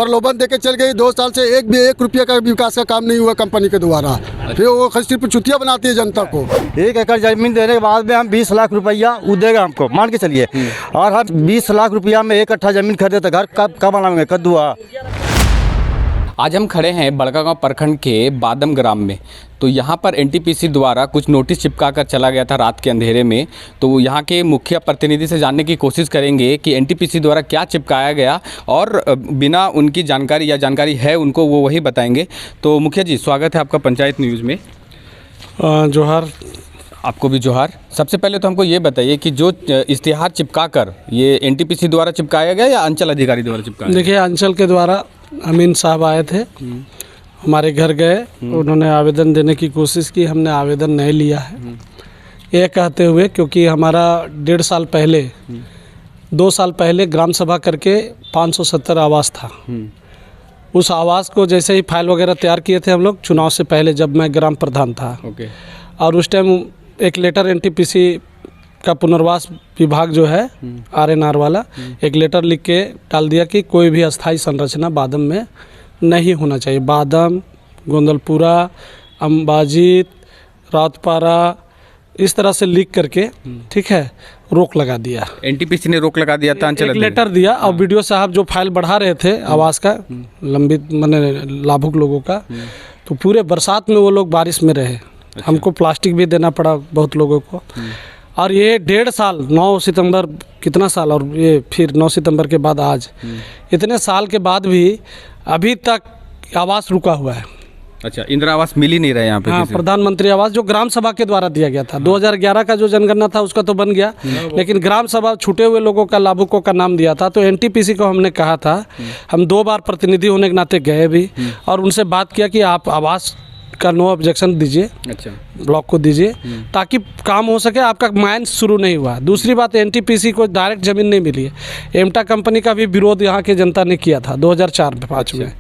प्रलोभन देके चल गई। 2 साल से एक रुपये का विकास का काम नहीं हुआ कंपनी के द्वारा। फिर वो सिर्फ चुतिया बनाती है जनता को। 1 एकड़ जमीन देने के बाद में हम 20 लाख रुपया वो देगा हमको, मान के चलिए। और हम 20 लाख रुपया में 1 कट्ठा जमीन खरीदे तो घर कब बनाएंगे, कद्दुआ। आज हम खड़े हैं बड़कागांव प्रखंड के बादम ग्राम में। तो यहाँ पर एनटीपीसी द्वारा कुछ नोटिस चिपका कर चला गया था रात के अंधेरे में। तो यहाँ के मुखिया प्रतिनिधि से जानने की कोशिश करेंगे कि एनटीपीसी द्वारा क्या चिपकाया गया, और बिना उनकी जानकारी या जानकारी है उनको वो वही बताएंगे। तो मुखिया जी, स्वागत है आपका पंचायत न्यूज़ में। जोहार। आपको भी जोहार। सबसे पहले तो हमको ये बताइए कि जो इश्तिहार चिपका कर ये एनटीपीसी द्वारा चिपकाया गया या अंचल अधिकारी द्वारा चिपकाया? देखिए, अंचल के द्वारा अमीन साहब आए थे, हमारे घर गए, उन्होंने आवेदन देने की कोशिश की, हमने आवेदन नहीं लिया है ये कहते हुए, क्योंकि हमारा 1.5 साल पहले 2 साल पहले ग्राम सभा करके 570 आवास था। उस आवास को जैसे ही फाइल वगैरह तैयार किए थे हम लोग चुनाव से पहले, जब मैं ग्राम प्रधान था। और उस टाइम एक लेटर एनटीपीसी का पुनर्वास विभाग जो है आरएनआर वाला एक लेटर लिख के डाल दिया कि कोई भी अस्थाई संरचना बादम में नहीं होना चाहिए। बादम, गोंदलपुरा, अम्बाजीत, राउतपारा, इस तरह से लिख करके, ठीक है, रोक लगा दिया। एनटीपीसी ने रोक लगा दिया था अंचल एक लेटर दिया। और वीडियो साहब जो फाइल बढ़ा रहे थे आवास का, लंबित माने लाभुक लोगों का, तो पूरे बरसात में वो लोग बारिश में रहे। हमको प्लास्टिक भी देना पड़ा बहुत लोगों को। और ये 1.5 साल, 9 सितंबर कितना साल, और ये फिर 9 सितंबर के बाद आज, इतने साल के बाद भी अभी तक आवास रुका हुआ है। अच्छा, इंदिरा आवास मिल ही नहीं रहा यहाँ पे? हाँ, प्रधानमंत्री आवास जो ग्राम सभा के द्वारा दिया गया था। 2011 का जो जनगणना था उसका तो बन गया, लेकिन ग्राम सभा छूटे हुए लोगों का, लाभुकों का नाम दिया था। तो एनटीपीसी को हमने कहा था, हम 2 बार प्रतिनिधि होने के नाते गए भी और उनसे बात किया कि आप आवास का नो ऑब्जेक्शन दीजिए। अच्छा, ब्लॉक को दीजिए ताकि काम हो सके। आपका माइन शुरू नहीं हुआ। दूसरी बात, एनटीपीसी को डायरेक्ट ज़मीन नहीं मिली है। एमटा कंपनी का भी विरोध यहाँ के जनता ने किया था 2004-5 में।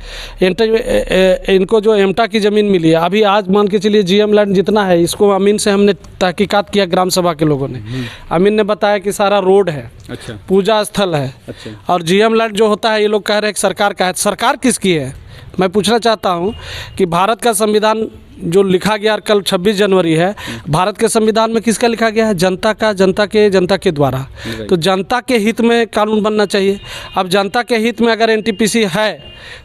इनको जो एमटा की ज़मीन मिली है, अभी आज मान के चलिए जीएम लैंड जितना है, इसको अमीन से हमने तहकीकात किया ग्राम सभा के लोगों ने। अमीन ने बताया कि सारा रोड है, अच्छा, पूजा स्थल है, अच्छा, और जीएम लैंड जो होता है ये लोग कह रहे हैं कि सरकार का है। सरकार किसकी है? मैं पूछना चाहता हूं कि भारत का संविधान जो लिखा गया, कल 26 जनवरी है, भारत के संविधान में किसका लिखा गया है? जनता का, जनता के द्वारा। तो जनता के हित में कानून बनना चाहिए। अब जनता के हित में अगर एनटीपीसी है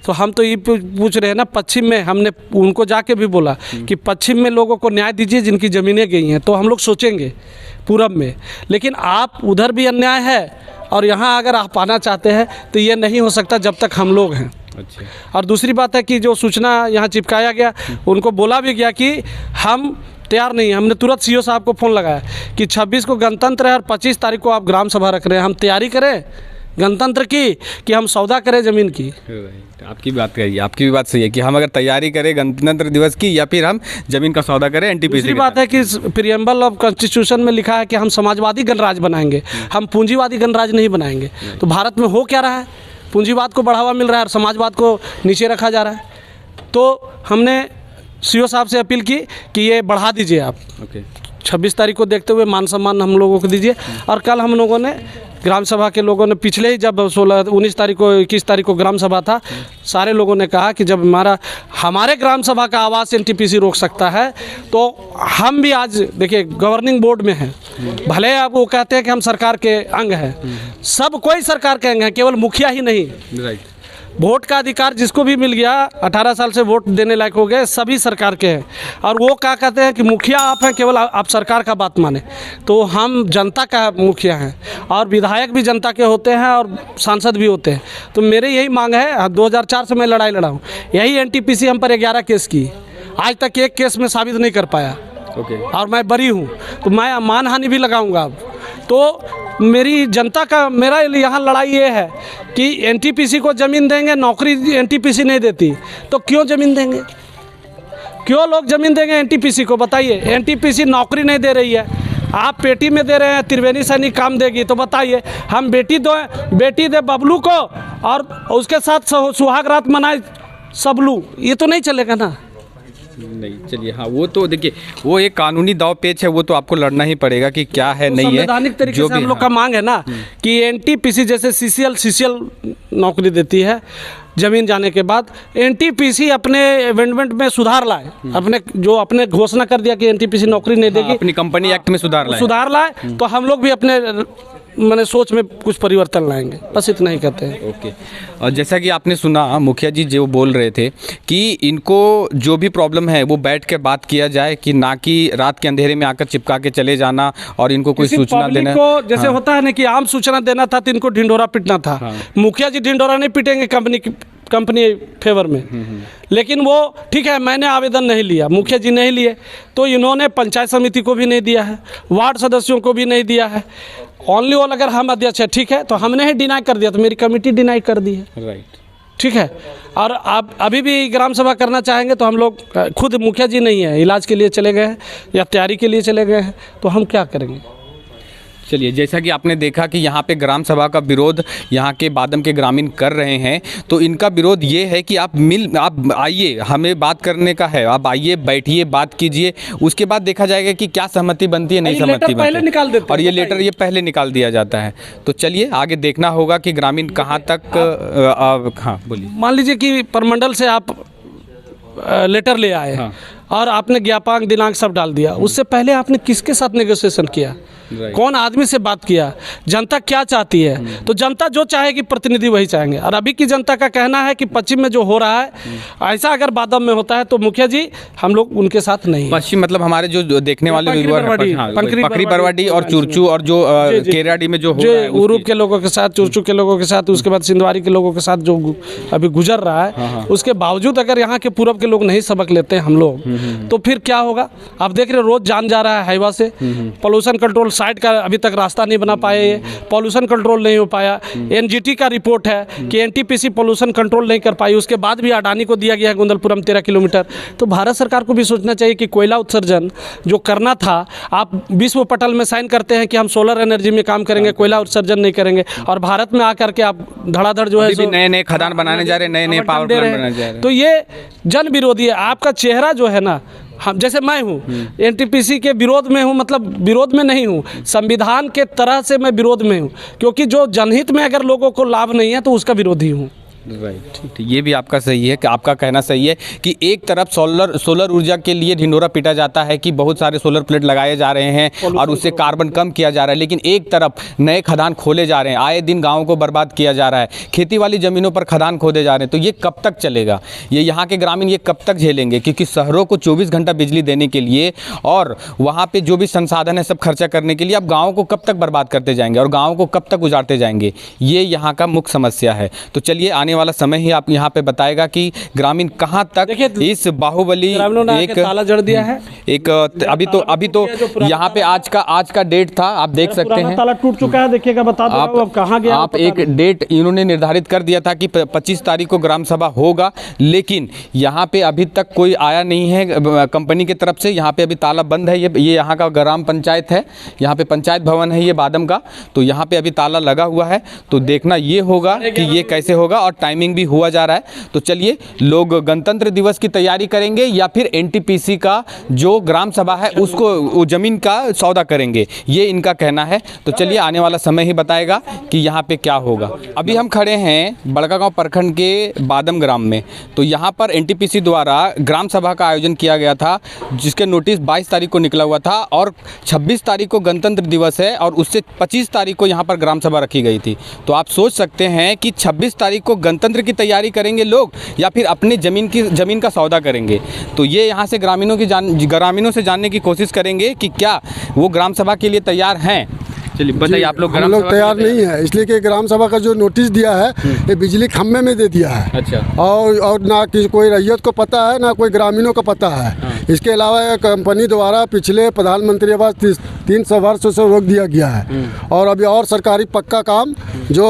तो हम तो ये पूछ रहे हैं ना, पश्चिम में हमने उनको जाके भी बोला कि पश्चिम में लोगों को न्याय दीजिए जिनकी ज़मीनें गई हैं, तो हम लोग सोचेंगे पूरब में। लेकिन आप उधर भी अन्याय है और यहाँ अगर आप आना चाहते हैं तो ये नहीं हो सकता जब तक हम लोग हैं। अच्छा। और दूसरी बात है कि जो सूचना यहाँ चिपकाया गया, उनको बोला भी गया कि हम तैयार नहीं हैं। हमने तुरंत सीओ साहब को फ़ोन लगाया कि 26 को गणतंत्र है और 25 तारीख को आप ग्राम सभा रख रहे हैं, हम तैयारी करें गणतंत्र की कि हम सौदा करें ज़मीन की। आपकी बात करिए, आपकी भी बात सही है कि हम अगर तैयारी करें गणतंत्र दिवस की या फिर हम ज़मीन का सौदा करें एनटीपीसी। दूसरी बात है कि प्रियम्बल ऑफ कॉन्स्टिट्यूशन में लिखा है कि हम समाजवादी गणराज्य बनाएंगे, हम पूंजीवादी गणराज्य नहीं बनाएंगे। तो भारत में हो क्या रहा है? पूंजीवाद को बढ़ावा मिल रहा है और समाजवाद को नीचे रखा जा रहा है। तो हमने सीओ साहब से अपील की कि ये बढ़ा दीजिए आप। 26 तारीख को देखते हुए मान सम्मान हम लोगों को दीजिए। और कल हम लोगों ने ग्राम सभा के लोगों ने, पिछले ही जब 19 तारीख को 21 तारीख को ग्राम सभा था, सारे लोगों ने कहा कि जब हमारे ग्राम सभा का आवास एनटीपीसी रोक सकता है तो हम भी आज देखिए गवर्निंग बोर्ड में हैं। भले आप वो कहते हैं कि हम सरकार के अंग हैं, सब कोई सरकार के अंग हैं, केवल मुखिया ही नहीं। राइट। वोट का अधिकार जिसको भी मिल गया, 18 साल से वोट देने लायक हो गए, सभी सरकार के हैं। और वो क्या कहते हैं कि मुखिया आप हैं, केवल आप सरकार का बात माने। तो हम जनता का मुखिया हैं और विधायक भी जनता के होते हैं और सांसद भी होते हैं। तो मेरे यही मांग है, 2004 से मैं लड़ाई लड़ा हूँ। यही एनटीपीसी हम पर 11 केस की, आज तक एक केस में साबित नहीं कर पाया। और मैं बरी हूँ, तो मैं मानहानि भी लगाऊंगा अब। तो मेरी जनता का, मेरा यहाँ लड़ाई ये है कि एनटीपीसी को ज़मीन देंगे, नौकरी एनटीपीसी नहीं देती तो क्यों ज़मीन देंगे? क्यों लोग ज़मीन देंगे एनटीपीसी को? बताइए। एनटीपीसी नौकरी नहीं दे रही है, आप पेटी में दे रहे हैं, त्रिवेणी सैनिक काम देगी। तो बताइए, हम बेटी दे बबलू को और उसके साथ सुहाग रात मनाए सबलू, ये तो नहीं चलेगा ना। नहीं, चलिए, हाँ, वो तो देखिए, वो एक कानूनी दाव पेच है, वो तो आपको लड़ना ही पड़ेगा कि क्या है, नहीं है। संवैधानिक तरीके जो से भी, हम लोग का हाँ। मांग है ना कि एनटीपीसी जैसे सीसीएल नौकरी देती है जमीन जाने के बाद, एनटीपीसी अपने इवेंटमेंट में सुधार लाए। अपने घोषणा कर दिया कि एनटीपीसी नौकरी नहीं देगी, अपनी कंपनी एक्ट में सुधार लाए। तो हम लोग भी अपने मैंने सोच में कुछ परिवर्तन लाएंगे, बस इतना ही कहते हैं। ओके। और जैसा कि आपने सुना मुखिया जी जो बोल रहे थे कि इनको जो भी प्रॉब्लम है वो बैठ के बात किया जाए, कि ना कि रात के अंधेरे में आकर चिपका के चले जाना और इनको कोई किसी सूचना पब्लिक देना। को जैसे होता है ना कि आम सूचना देना था तो इनको ढिंढोरा पीटना था। मुखिया जी ढिंढोरा नहीं पीटेंगे कंपनी फेवर में। लेकिन वो ठीक है, मैंने आवेदन नहीं लिया, मुखिया जी नहीं लिए, तो इन्होंने पंचायत समिति को भी नहीं दिया है, वार्ड सदस्यों को भी नहीं दिया है। ओनली ऑल अगर हम अध्यक्ष है, ठीक है, तो हमने ही डिनाई कर दिया, तो मेरी कमेटी डिनाई कर दी है। राइट, ठीक है। और आप अभी भी ग्राम सभा करना चाहेंगे तो हम लोग, खुद मुखिया जी नहीं है, इलाज के लिए चले गए हैं या तैयारी के लिए चले गए हैं, तो हम क्या करेंगे। चलिए, जैसा कि आपने देखा कि यहाँ पे ग्राम सभा का विरोध यहाँ के बादम के ग्रामीण कर रहे हैं, तो इनका विरोध ये है कि आप आइए, हमें बात करने का है, आप आइए, बैठिए, बात कीजिए, उसके बाद देखा जाएगा कि क्या सहमति बनती है, नहीं सहमति बनती पहले निकाल देते हैं, और ये लेटर ये पहले निकाल दिया जाता है। तो चलिए आगे देखना होगा कि ग्रामीण कहाँ तक। हाँ, बोलिए। मान लीजिए कि परमंडल से आप लेटर ले आए, हाँ। और आपने ज्ञापन दिनांक सब डाल दिया, उससे पहले आपने किसके साथ नेगोशिएशन किया, कौन आदमी से बात किया, जनता क्या चाहती है। तो जनता जो चाहेगी प्रतिनिधि वही चाहेंगे। और अभी की जनता का कहना है कि पश्चिम में जो हो रहा है, ऐसा अगर बादम में होता है तो मुखिया जी हम लोग उनके साथ नहीं। पश्चिम मतलब हमारे जो देखने वाले पकरी बरवाडी और हाँ, चुरचू और जो केराडी में जो हो रहा है, उरूप के लोगों के साथ, चुरचू के लोगों के साथ, उसके बाद सिंधवारी के लोगों के साथ जो अभी गुजर रहा है, उसके बावजूद अगर यहाँ के पूरब के लोग नहीं सबक लेते हैं हम लोग, तो फिर क्या होगा। आप देख रहे रोज जान जा रहा है हाईवा से। पोल्यूशन कंट्रोल साइट का अभी तक रास्ता नहीं बना पाए, पोल्यूशन कंट्रोल नहीं हो पाया। एनजीटी का रिपोर्ट है कि एनटीपीसी पोल्यूशन कंट्रोल नहीं कर पाई, उसके बाद भी अडानी को दिया गया है गोंदलपुरम 13 किलोमीटर। तो भारत सरकार को भी सोचना चाहिए कि कोयला उत्सर्जन जो करना था, आप विश्व पटल में साइन करते हैं कि हम सोलर एनर्जी में काम करेंगे, कोयला उत्सर्जन नहीं करेंगे, और भारत में आकर के आप धड़ाधड़ जो है नए खदान बनाने जा रहे हैं, नए पावर प्लांट बनाने जा रहे हैं। तो ये जन विरोधी है। आपका चेहरा जो है ना, हम जैसे मैं हूँ एनटीपीसी के विरोध में हूँ, मतलब विरोध में नहीं हूँ, संविधान के तरह से मैं विरोध में हूँ, क्योंकि जो जनहित में अगर लोगों को लाभ नहीं है तो उसका विरोधी हूँ। राइट, ठीक, ये भी आपका सही है कि आपका कहना सही है कि एक तरफ सोलर ऊर्जा के लिए ढिंढोरा पीटा जाता है कि बहुत सारे सोलर प्लेट लगाए जा रहे हैं और उससे कार्बन कम किया जा रहा है, लेकिन एक तरफ नए खदान खोले जा रहे हैं, आए दिन गाँव को बर्बाद किया जा रहा है, खेती वाली ज़मीनों पर खदान खोदे जा रहे हैं। तो ये कब तक चलेगा, ये यहाँ के ग्रामीण ये कब तक झेलेंगे, क्योंकि शहरों को 24 घंटा बिजली देने के लिए और वहाँ पर जो भी संसाधन है सब खर्चा करने के लिए आप गाँव को कब तक बर्बाद करते जाएंगे और गाँव को कब तक उजाड़ते जाएंगे, ये यहाँ का मुख्य समस्या है। तो चलिए आने वाला समय ही आप यहाँ पे बताएगा कि ग्रामीण कहाँ तक इस बाहुबली एक ताला जड़ दिया है। एक अभी तो यहाँ पे आज का डेट था, आप देख सकते हैं ताला टूट चुका है, देखिएगा, बता दो अब कहाँ गया। आप एक डेट इन्होंने निर्धारित कर दिया था कि 25 तारीख को ग्राम सभा होगा, लेकिन यहाँ पे अभी तक कोई आया नहीं है कंपनी की तरफ से। यहाँ पे अभी ताला बंद है। ये यहाँ का ग्राम पंचायत है, यहाँ पे पंचायत भवन है ये बादम का, तो यहाँ पे अभी ताला लगा हुआ है। तो देखना ये होगा कि ये कैसे होगा, और टाइमिंग भी हुआ जा रहा है। तो चलिए, लोग गणतंत्र दिवस की तैयारी करेंगे या फिर एनटीपीसी का जो ग्राम सभा है उसको जमीन का सौदा करेंगे, ये इनका कहना है। तो चलिए आने वाला समय ही बताएगा कि यहाँ पे क्या होगा। अभी हम खड़े हैं बड़कागांव प्रखंड के बादम ग्राम में। तो यहाँ पर एनटीपीसी द्वारा ग्राम सभा का आयोजन किया गया था, जिसके नोटिस 22 तारीख को निकला हुआ था और 26 तारीख को गणतंत्र दिवस है और उससे 25 तारीख को यहाँ पर ग्राम सभा रखी गई थी। तो आप सोच सकते हैं कि 26 तारीख को गणतंत्र की तैयारी करेंगे लोग या फिर अपनी ज़मीन का सौदा करेंगे। तो ये यहाँ से ग्रामीणों से जानने की कोशिश करेंगे कि क्या वो ग्राम सभा के लिए तैयार हैं। चलिए बताइए, आप लोग हम लोग तैयार नहीं है, इसलिए कि ग्राम सभा का जो नोटिस दिया है ये बिजली खम्भे में दे दिया है। अच्छा। और ना किसी कोई रैयत को पता है ना कोई ग्रामीणों को पता है। इसके अलावा कंपनी द्वारा पिछले प्रधानमंत्री आवास 300 वर्षों से रोक दिया गया है और अभी और सरकारी पक्का काम जो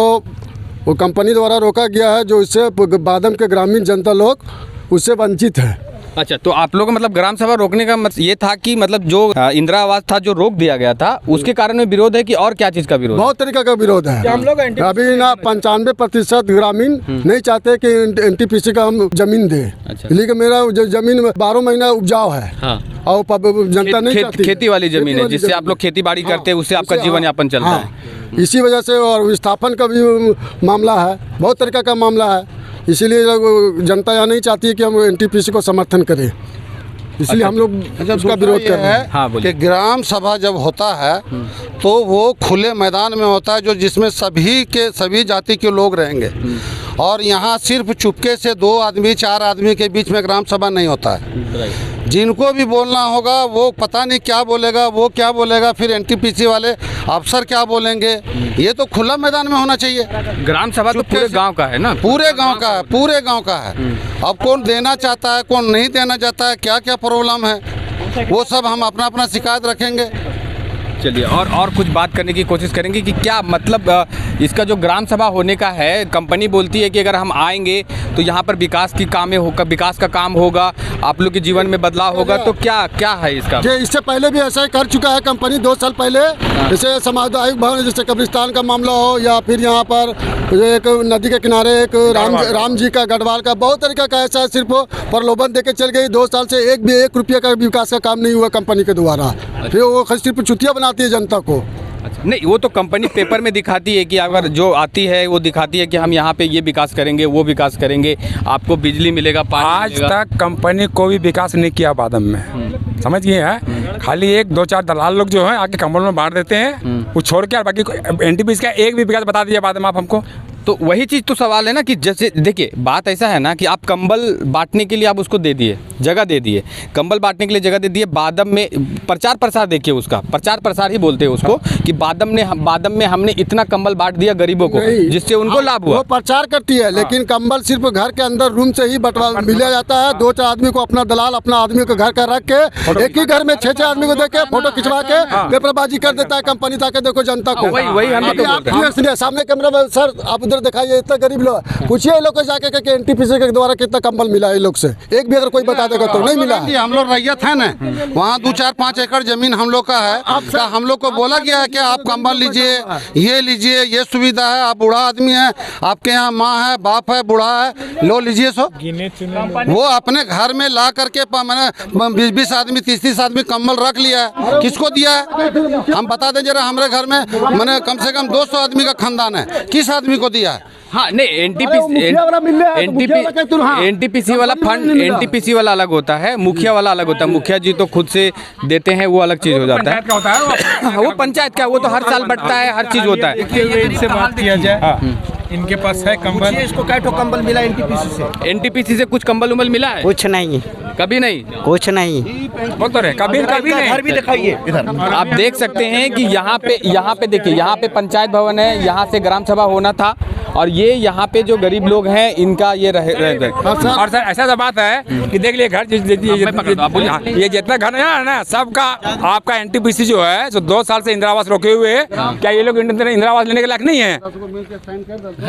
वो कंपनी द्वारा रोका गया है, जो इससे बादम के ग्रामीण जनता लोग उससे वंचित है। अच्छा, तो आप लोग का मतलब ग्राम सभा रोकने का मतलब ये था कि मतलब जो इंदिरा आवास था जो रोक दिया गया था उसके कारण में विरोध है कि और क्या चीज़ का विरोध? बहुत तरीका का विरोध है। हम लोग अभी ना 95% ग्रामीण नहीं चाहते कि NTPC का हम जमीन दे। अच्छा। लेकिन मेरा जो जमीन 12 महीना उपजाऊ है। हाँ। और जनता नहीं चाहती। खेती वाली जमीन है जिससे आप लोग खेती बाड़ी करते हैं, उससे आपका जीवन यापन चलता है। इसी वजह से और विस्थापन का भी मामला है, बहुत तरीका का मामला है। इसीलिए जनता यहाँ नहीं चाहती है कि हम NTPC को समर्थन करें, इसलिए हम लोग उसका विरोध कर रहे हैं। हाँ, कि ग्राम सभा जब होता है तो वो खुले मैदान में होता है, जो जिसमें सभी जाति के लोग रहेंगे। और यहाँ सिर्फ चुपके से 2 आदमी 4 आदमी के बीच में ग्राम सभा नहीं होता है। जिनको भी बोलना होगा वो पता नहीं क्या बोलेगा, वो क्या बोलेगा, फिर NTPC वाले अफसर क्या बोलेंगे। ये तो खुला मैदान में होना चाहिए। ग्राम सभा तो पूरे गांव का है ना? पूरे गांव का है, पूरे गांव का है। अब कौन देना चाहता है, कौन नहीं देना चाहता है, क्या क्या प्रॉब्लम है, वो सब हम अपना अपना शिकायत रखेंगे। चलिए, और कुछ बात करने की कोशिश करेंगे कि क्या मतलब इसका जो ग्राम सभा होने का है, कंपनी बोलती है कि अगर हम आएंगे तो यहाँ पर विकास का काम होगा, आप लोग के जीवन में बदलाव होगा, तो क्या है इसका? इससे पहले भी ऐसा ही कर चुका है कंपनी 2 साल पहले। जैसे सामुदायिक भवन, जैसे कब्रिस्तान का मामला हो, या फिर यहाँ पर एक नदी के किनारे एक राम जी का गढ़वाल का, बहुत तरीका का ऐसा सिर्फ प्रलोभन देके चल गई। 2 साल से 1 रुपये का विकास का काम नहीं हुआ कंपनी के द्वारा। फिर वो सिर्फ चुतिया बनाती है जनता को। अच्छा, नहीं, वो तो कंपनी पेपर में दिखाती है कि अगर जो आती है वो दिखाती है कि हम यहाँ पे ये विकास करेंगे, वो विकास करेंगे, आपको बिजली मिलेगा, पानी आज मिलेगा। तक कंपनी को भी विकास नहीं किया बादम में, समझ गए हैं। खाली 1-2-4 दलाल लोग जो है आके कंबल में बांट देते हैं, वो छोड़ के, और बाकी NTPC का एक भी विकास बता दीजिए बाद में आप हमको। तो वही चीज़ तो सवाल है ना कि जैसे देखिए, बात ऐसा है ना कि आप कंबल बांटने के लिए आप उसको दे दिए, जगह दे दिए, कंबल बांटने के लिए जगह दे दिए। बादम में प्रचार प्रसार देखिए, उसका प्रचार प्रसार ही बोलते हैं उसको कि बादम में हमने इतना कंबल बांट दिया गरीबों को, जिससे उनको लाभ हुआ। वो प्रचार करती है, लेकिन कंबल सिर्फ घर के अंदर रूम से ही बंटवा मिला जाता है। 2-4 आदमी को अपना दलाल अपना आदमी को घर का रख के एक ही घर में 6-6 आदमी को देके फोटो खिंचवा के पेपरबाजी कर देता है कंपनी, ताकि देखो जनता को। वही हम तो बोल रहे हैं। सामने कैमरा में सर आप उधर दिखाइए, इतना गरीब लोग, पूछिए लोग को जाके कि NTPC के द्वारा कितना कंबल मिला है लोग से। एक भी अगर कोई बता देगा तो नहीं मिला है। हम लोग रैयत है ना, वहाँ 2-4-5 एकड़ जमीन हम लोग का है। हम लोग को बोला गया है कि आप कंबल लीजिए, ये लीजिए, ये सुविधा है, आप बूढ़ा आदमी है, आपके यहाँ माँ है, बाप है, बूढ़ा है, लो लीजिए। सो वो अपने घर में ला करके मैंने 20 आदमी 30 आदमी कंबल रख लिया है। किसको दिया है हम बता दें जरा। हमारे घर में मैंने कम से कम 200 आदमी का खानदान है, किस आदमी को दिया है? हाँ, नहीं, NTPC वाला फंड, NTPC वाला अलग होता है, मुखिया वाला अलग होता है। मुखिया जी तो खुद से देते हैं, वो अलग चीज़ हो जाता है। वो पंचायत का, वो तो हर साल बढ़ता है, हर चीज़ होता है। इनसे बात किया जाए, इनके पास है कंबल, इसको क्या कंबल मिला NTPC से? NTPC से कुछ कंबल उम्बल मिला है? कुछ नहीं, कभी नहीं, कुछ नहीं। बोल तो रहे कभी नहीं। घर भी दिखाइए इधर। आप देख सकते हैं कि यहाँ पे देखिए, यहाँ पे पंचायत भवन है, यहाँ से ग्राम सभा होना था, और ये यहाँ पे जो गरीब लोग हैं इनका ये रहे। और सर ऐसा तो बात है कि देख लिए घर ये जितना घर है ना सबका, आपका NTPC जो है जो 2 साल से इंदिरा आवास रोके हुए है, क्या ये लोग इंदिरा आवास लेने के लायक नहीं है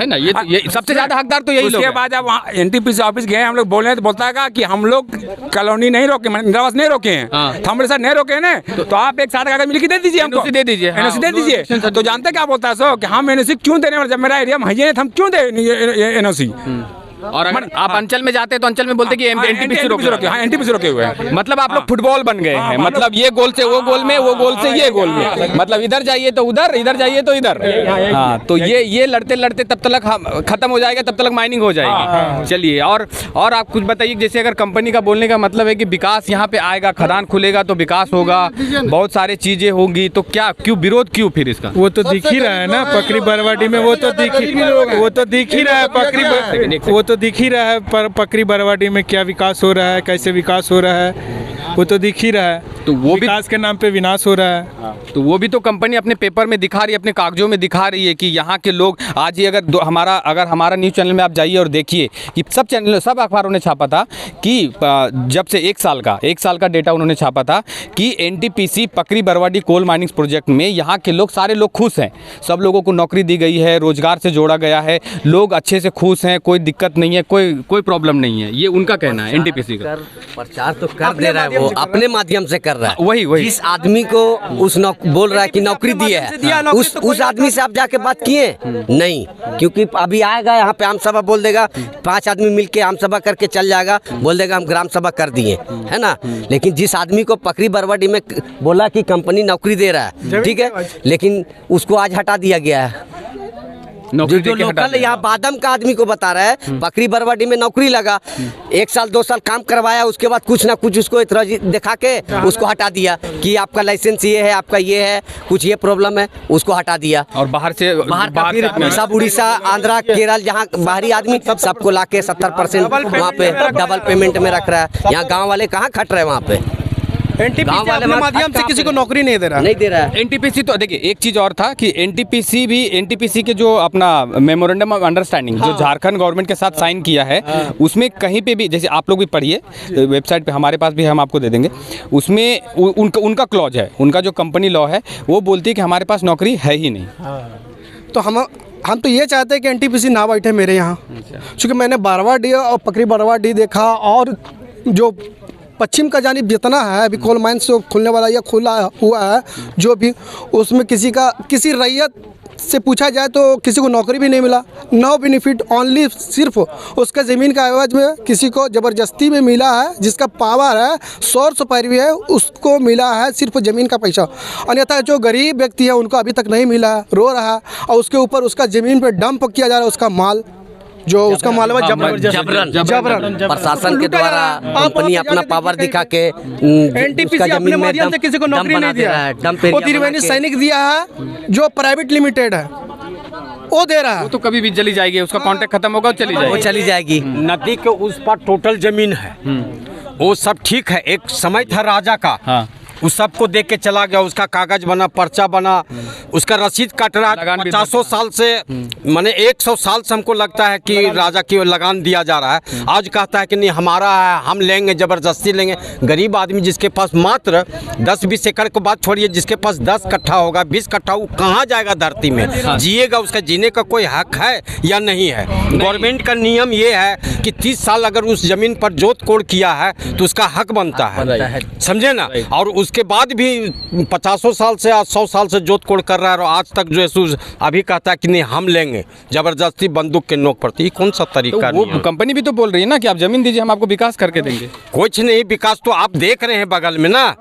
ना? ये सबसे ज्यादा हकदार तो यही लोग उसके बाद जब वहाँ NTPC ऑफिस गए, हम लोग बोले तो बोलता है कि हम लोग कॉलोनी नहीं रोके, इंदिरा आवास नहीं रोके हैं, तो हमारे साथ नहीं रोके हैं ना, तो आप एक साथ कागज मिल के दे दीजिए, हमको दे दीजिए, NOC दे दीजिए। तो जानते क्या बोलता है सो कि हम NOC क्यों देने वाले, जब मेरा एरिया में है हम क्यों दे NOC? और अगर आप अंचल में जाते हैं तो अंचल में बोलते हैं कि NTPC रोके हुए हैं। NTPC रोके हुए हैं। मतलब आप लोग फुटबॉल बन गए हैं, मतलब ये गोल से वो गोल में, वो गोल से ये गोल में, मतलब इधर जाइए तो उधर, इधर जाइए तो इधर। हाँ, तो ये लड़ते लड़ते तब तक खत्म हो जाएगा, तब तक माइनिंग हो जाएगी। चलिए, और आप कुछ बताइए। जैसे अगर कंपनी का बोलने का मतलब है कि विकास यहाँ पे आएगा, खदान खुलेगा तो विकास होगा, बहुत सारी चीजें होंगी, तो क्यों विरोध क्यों फिर इसका? वो तो दिख ही रहा है ना, पकड़ी बरवाडी में वो तो दिख ही रहा है, पकड़ी बरवाडी में क्या विकास हो रहा है, कैसे विकास हो रहा है। वो तो दिख ही रहा है। तो वो भी विकास के नाम पे विनाश हो रहा है। तो वो भी तो कंपनी अपने पेपर में दिखा रही है, अपने कागजों में दिखा रही है कि यहाँ के लोग आज ही अगर हमारा न्यूज़ चैनल में आप जाइए और देखिए कि सब अखबारों ने छापा था कि जब से एक साल का डेटा उन्होंने छापा था कि NTPC Pakri Barwadih coal mining project में यहाँ के लोग सारे लोग खुश हैं, सब लोगों को नौकरी दी गई है, रोजगार से जोड़ा गया है, लोग अच्छे से खुश हैं, कोई दिक्कत नहीं है, कोई प्रॉब्लम नहीं है। ये उनका कहना है एनटीपीसी का। प्रचार तो कर दे रहा है, वो अपने माध्यम से कर रहा है। वही जिस आदमी को बोल रहा है कि नौकरी दी है, उस आदमी से आप जाके बात किए नहीं, क्योंकि अभी आएगा यहाँ पे आम सभा बोल देगा, 5 आदमी मिलके आम सभा करके चल जाएगा, बोल देगा हम ग्राम सभा कर दिए, है ना। लेकिन जिस आदमी को पकरी बरवाडी में बोला कि कंपनी नौकरी दे रहा है, ठीक है, लेकिन उसको आज हटा दिया गया है। जो लोकल यहाँ बादम का आदमी को बता रहा है पकरी बरवाडी में नौकरी लगा, 1 साल 2 साल काम करवाया, उसके बाद कुछ ना कुछ उसको इतराजी दिखा के उसको हटा दिया कि आपका लाइसेंस ये है, आपका ये है, कुछ ये प्रॉब्लम है, उसको हटा दिया। और बाहर का फिर सब उड़ीसा, आंध्रा, केरल, जहाँ बाहरी आदमी सबको ला के 70% वहाँ पे डबल पेमेंट में रख रहा है। यहाँ गाँव वाले कहाँ खट रहे हैं वहाँ पे। एनटीपीसी अपने माध्यम से किसी को नौकरी नहीं दे रहा है। एनटीपीसी तो देखिए एक चीज़ और था कि एनटीपीसी के जो अपना मेमोरेंडम ऑफ अंडरस्टैंडिंग जो झारखंड गवर्नमेंट के साथ साइन किया है, उसमें कहीं पे भी, जैसे आप लोग भी पढ़िए वेबसाइट पे, हमारे पास भी, हम आपको दे देंगे, उसमें उनका क्लॉज है, उनका जो कंपनी लॉ है वो बोलती है कि हमारे पास नौकरी है ही नहीं। तो हम तो ये चाहते हैं कि एनटीपीसी ना बैठे मेरे यहाँ, क्योंकि मैंने बरवाडी और पकरी बरवाडी देखा, और जो पश्चिम का जानिब जितना है अभी कोल माइंस जो खुलने वाला या खुला हुआ है, जो भी उसमें किसी रैयत से पूछा जाए तो किसी को नौकरी भी नहीं मिला, नो बेनिफिट, ओनली सिर्फ उसका ज़मीन का एवज में किसी को ज़बरदस्ती में मिला है, जिसका पावर है, सोर्स पैरवी है, उसको मिला है सिर्फ ज़मीन का पैसा। अन्यथा जो गरीब व्यक्ति है उनको अभी तक नहीं मिला है, रो रहा है, और उसके ऊपर उसका ज़मीन पे डंप किया जा रहा है, उसका माल जो उसका माल है जबरन प्रशासन के द्वारा कंपनी अपना पावर दिखा के एनटीपीसी अपने माध्यम से किसी को नौकरी नहीं दिया है। वो त्रिवेणी सैनिक दिया है जो प्राइवेट लिमिटेड है, वो दे रहा है। वो तो कभी भी चली जाएगी, उसका कॉन्ट्रैक्ट खत्म होगा, वो चली जाएगी। नदी के उस पर टोटल जमीन है, वो सब ठीक है। एक समय था राजा का, उस सबको देख के चला गया, उसका कागज बना, पर्चा बना, उसका रसीद कट रहा है 50 साल से, माने 100 साल से हमको लगता है कि राजा की लगान दिया जा रहा है। आज कहता है कि नहीं हमारा है, हम लेंगे, ज़बरदस्ती लेंगे। गरीब आदमी जिसके पास मात्र 10-20 एकड़ को बात छोड़िए, जिसके पास 10 कट्ठा होगा, 20 कट्ठा, वो कहाँ जाएगा धरती में, जिएगा, उसका जीने का कोई हक है या नहीं है। गवर्नमेंट का नियम ये है कि 30 साल अगर उस ज़मीन पर जोत कोड़ किया है तो उसका हक बनता है, समझे ना। और उसके बाद भी 50 साल से 100 साल से जोत कोड़ कर रहा है, और आज तक जो है अभी कहता है कि नहीं हम लेंगे, जबरदस्ती बंदूक के नोक पर। कौन सा तरीका? तो वो कंपनी भी तो बोल रही है ना कि आप जमीन दीजिए, हम आपको विकास करके देंगे। कुछ नहीं, विकास तो आप देख रहे हैं बगल में ना,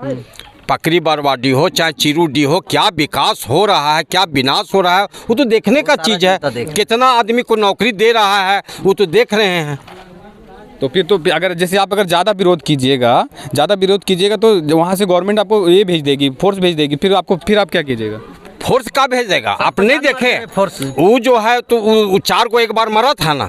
पकरी बरवाडी हो चाहे चिरूडी हो, क्या विकास हो रहा है, क्या विनाश हो रहा है, वो तो देखने का चीज़ है। कितना आदमी को नौकरी दे रहा है वो तो देख रहे हैं। तो फिर तो अगर ज़्यादा विरोध कीजिएगा तो वहाँ से गवर्नमेंट आपको ये भेज देगी, फोर्स भेज देगी, फिर आप क्या कीजिएगा? फोर्स का भेजेगा? आप नहीं देखे वो जो है तो वो 4 को एक बार मरा था ना,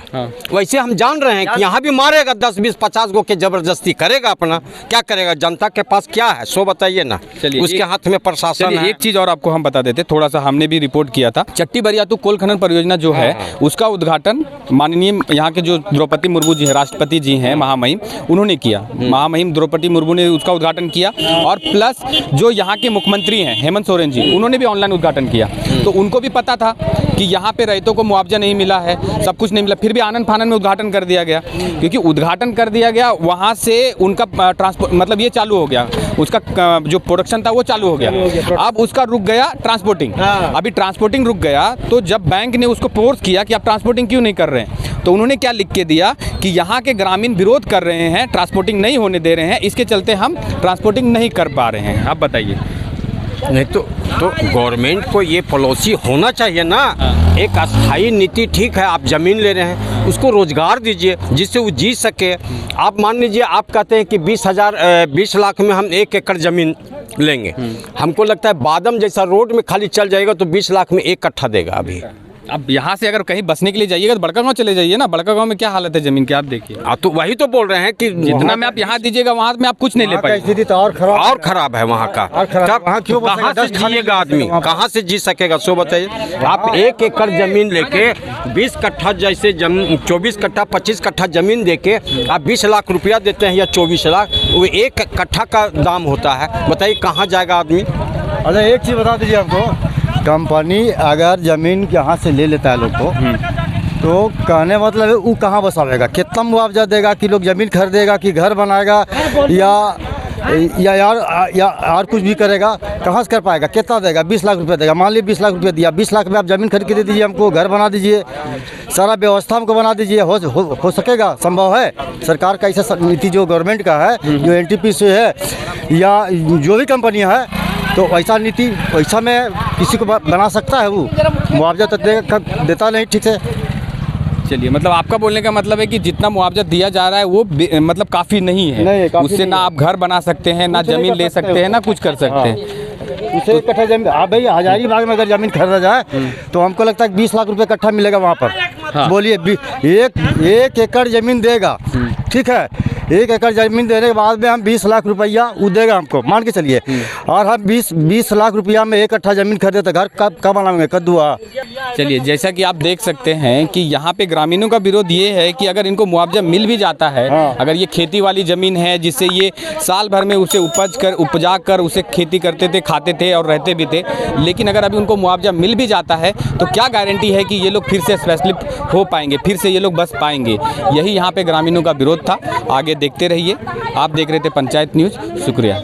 वैसे हम जान रहे हैं कि यहाँ भी मारेगा, 10-20-50 को के जबरदस्ती करेगा। अपना क्या करेगा? जनता के पास क्या है सो बताइए ना। चलिए, उसके हाथ में प्रशासन है। एक चीज़ और आपको हम बता देते, थोड़ा सा हमने भी रिपोर्ट किया था, चट्टी बरियातू कोल खनन परियोजना जो है उसका उद्घाटन माननीय यहाँ के जो द्रौपदी मुर्मू जी हैं, राष्ट्रपति जी हैं महामहिम, उन्होंने किया। महामहिम द्रौपदी मुर्मू ने उसका उद्घाटन किया, और प्लस जो यहाँ के मुख्यमंत्री हैं हेमंत सोरेन जी, उन्होंने भी ऑनलाइन उद्घाटन किया। तो उनको भी पता था कि यहाँ पे रैयतों को मुआवजा नहीं मिला है, सब कुछ नहीं मिला, फिर भी आनन फानन में उद्घाटन कर दिया गया। क्योंकि उद्घाटन कर दिया गया, वहाँ से उनका ट्रांसपोर्ट मतलब ये चालू हो गया, उसका जो प्रोडक्शन था वो चालू हो गया। अब उसका रुक गया ट्रांसपोर्टिंग। अभी ट्रांसपोर्टिंग रुक गया, तो जब बैंक ने उसको फोर्स किया कि आप ट्रांसपोर्टिंग क्यों नहीं कर रहे हैं, तो उन्होंने क्या लिख के दिया कि यहाँ के ग्रामीण विरोध कर रहे हैं, ट्रांसपोर्टिंग नहीं होने दे रहे हैं, इसके चलते हम ट्रांसपोर्टिंग नहीं कर पा रहे हैं। आप बताइए। नहीं तो गवर्नमेंट को ये पॉलिसी होना चाहिए ना, एक अस्थायी नीति। ठीक है, आप ज़मीन ले रहे हैं, उसको रोजगार दीजिए जिससे वो जी सके। आप मान लीजिए, आप कहते हैं कि 20 लाख में हम 1 एकड़ ज़मीन लेंगे। हमको लगता है बादम जैसा रोड में खाली चल जाएगा तो 20 लाख में 1 कट्ठा देगा। अभी अब यहाँ से अगर कहीं बसने के लिए जाइएगा तो बड़का गांव चले जाइए ना। बड़का गांव में क्या हालत है ज़मीन की, आप देखिए। तो वही तो बोल रहे हैं कि जितना में आप यहाँ दीजिएगा वहाँ में आप कुछ नहीं ले पाएंगे। स्थिति तो और खराब है वहाँ का। वहाँ क्यों कहाँ से जिएगा आदमी, कहाँ से जी सकेगा सो बताइए। आप 1 एकड़ जमीन लेके 20 कट्ठा जैसे 24 कट्ठा 25 कट्ठा जमीन देके आप 20 लाख रुपया देते हैं या 24 लाख, वो 1 कट्ठा का दाम होता है। बताइए कहाँ जाएगा आदमी। अच्छा एक चीज़ बता दीजिए हमको, कंपनी अगर ज़मीन यहाँ से ले लेता है लोग को, तो कहने मतलब है वो कहाँ बसावेगा, कितना मुआवजा देगा, कि लोग ज़मीन खरीदेगा कि घर बनाएगा या यार कुछ भी करेगा, कहाँ से कर पाएगा, कितना देगा, 20 लाख रुपया देगा। मान लीजिए 20 लाख रुपया दिया, 20 लाख में आप ज़मीन खरीद के दे दीजिए हमको, घर बना दीजिए, सारा व्यवस्था हमको बना दीजिए। हो सकेगा, संभव है। सरकार का ऐसा नीति जो गवर्नमेंट का है, जो NTPC है या जो भी कंपनियाँ है, तो ऐसा नीति ऐसा में किसी को बना सकता है। वो मुआवजा तो देता नहीं ठीक से। चलिए, मतलब आपका बोलने का मतलब है कि जितना मुआवजा दिया जा रहा है वो मतलब काफ़ी नहीं है, उससे ना आप घर बना सकते हैं, ना ज़मीन ले सकते हैं, ना कुछ कर सकते हैं। उसे 1 कट्ठा जमीन, हाँ भाई, हजारीबाग में अगर ज़मीन खरीदा जाए तो हमको लगता है 20 लाख रुपए कट्ठा मिलेगा वहाँ पर। बोलिए, एक एकड़ ज़मीन देगा, ठीक है। 1 एकड़ ज़मीन देने के बाद में हम 20 लाख रुपया वो देगा हमको, मान के चलिए। और हम 20 लाख रुपया में 1 कट्ठा ज़मीन खरीदे तो घर कब बनाएंगे, कद्दू। चलिए, जैसा कि आप देख सकते हैं कि यहाँ पे ग्रामीणों का विरोध ये है कि अगर इनको मुआवजा मिल भी जाता है, अगर ये खेती वाली ज़मीन है जिससे ये साल भर में उसे उपजा कर उसे खेती करते थे, खाते थे और रहते भी थे, लेकिन अगर अभी उनको मुआवजा मिल भी जाता है तो क्या गारंटी है कि ये लोग फिर से स्पेशलिस्ट हो पाएंगे, फिर से ये लोग बस पाएंगे। यही यहाँ पे ग्रामीणों का विरोध था। आगे देखते रहिए। आप देख रहे थे पंचायत न्यूज़। शुक्रिया।